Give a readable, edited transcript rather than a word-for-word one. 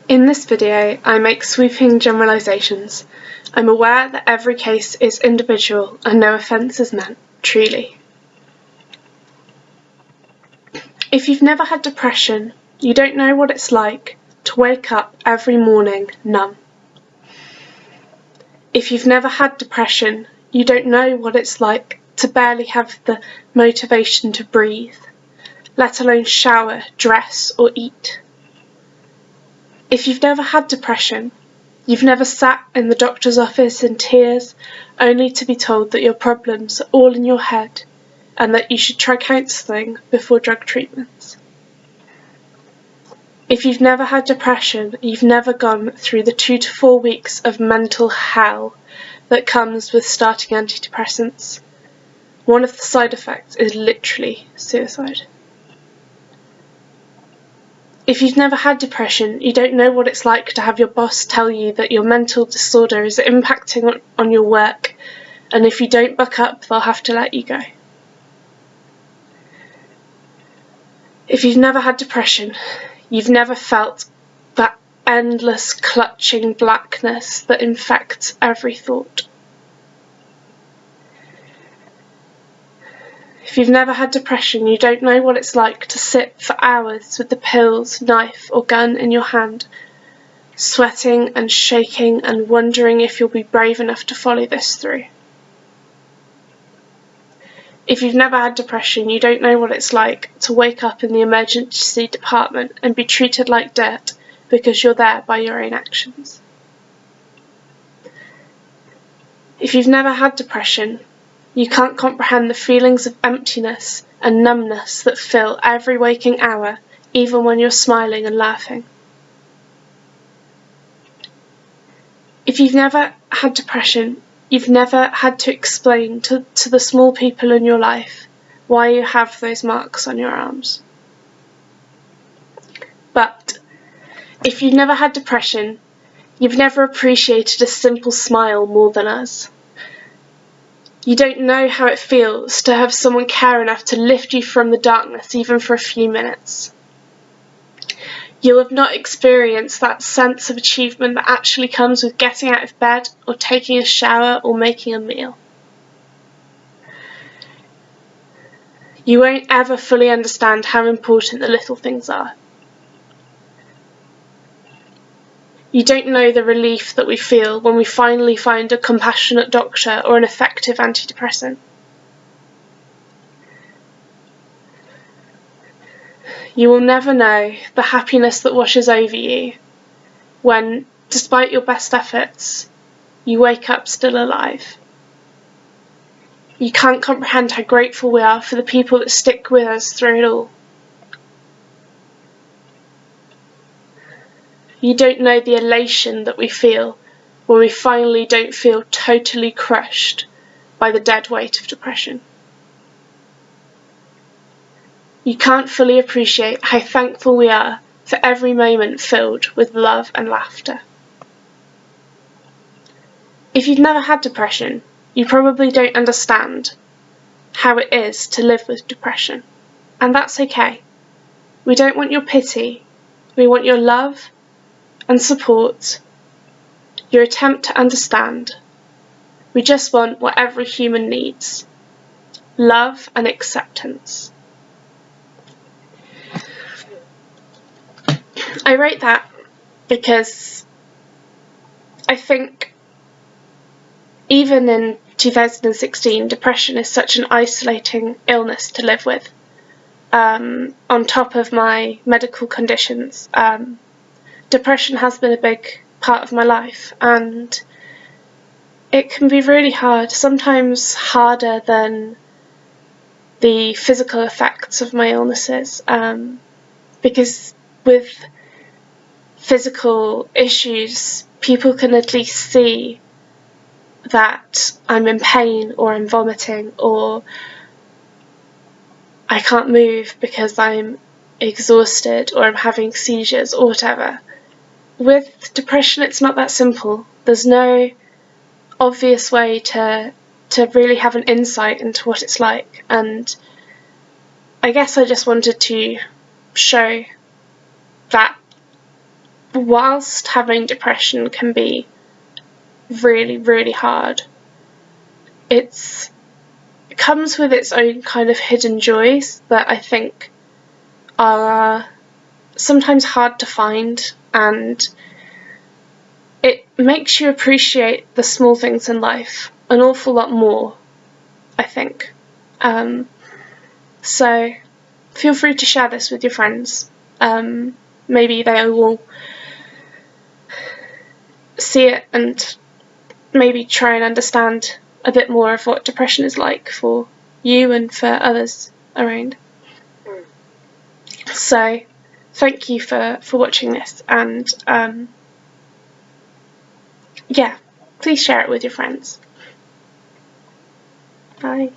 In this video, I make sweeping generalisations. I'm aware that every case is individual and no offence is meant, truly. If you've never had depression, you don't know what it's like to wake up every morning numb. If you've never had depression, you don't know what it's like to barely have the motivation to breathe, let alone shower, dress, or eat. If you've never had depression, you've never sat in the doctor's office in tears only to be told that your problems are all in your head and that you should try counselling before drug treatments. If you've never had depression, you've never gone through the 2 to 4 weeks of mental hell that comes with starting antidepressants. One of the side effects is literally suicide. If you've never had depression, you don't know what it's like to have your boss tell you that your mental disorder is impacting on your work, and if you don't buck up, they'll have to let you go. If you've never had depression, you've never felt that endless clutching blackness that infects every thought. If you've never had depression, you don't know what it's like to sit for hours with the pills, knife, or gun in your hand, sweating and shaking and wondering if you'll be brave enough to follow this through. If you've never had depression, you don't know what it's like to wake up in the emergency department and be treated like dirt because you're there by your own actions. If you've never had depression, you can't comprehend the feelings of emptiness and numbness that fill every waking hour, even when you're smiling and laughing. If you've never had depression, you've never had to explain to the small people in your life why you have those marks on your arms. But if you've never had depression, you've never appreciated a simple smile more than us. You don't know how it feels to have someone care enough to lift you from the darkness even for a few minutes. You'll have not experienced that sense of achievement that actually comes with getting out of bed or taking a shower or making a meal. You won't ever fully understand how important the little things are. You don't know the relief that we feel when we finally find a compassionate doctor or an effective antidepressant. You will never know the happiness that washes over you when, despite your best efforts, you wake up still alive. You can't comprehend how grateful we are for the people that stick with us through it all. You don't know the elation that we feel when we finally don't feel totally crushed by the dead weight of depression. You can't fully appreciate how thankful we are for every moment filled with love and laughter. If you've never had depression, you probably don't understand how it is to live with depression, and that's okay. We don't want your pity, we want your love and support, your attempt to understand. We just want what every human needs: love and acceptance. I wrote that because I think even in 2016, depression is such an isolating illness to live with. On top of my medical conditions, depression has been a big part of my life, and it can be really hard, sometimes harder than the physical effects of my illnesses, because with physical issues, people can at least see that I'm in pain or I'm vomiting or I can't move because I'm exhausted or I'm having seizures or whatever. With depression, it's not that simple. There's no obvious way to really have an insight into what it's like, and I guess I just wanted to show that whilst having depression can be really, really hard, it comes with its own kind of hidden joys that I think are sometimes hard to find, and it makes you appreciate the small things in life an awful lot more, I think. So feel free to share this with your friends. Maybe they will see it and maybe try and understand a bit more of what depression is like for you and for others around. So thank you for watching this, and yeah, please share it with your friends. Bye.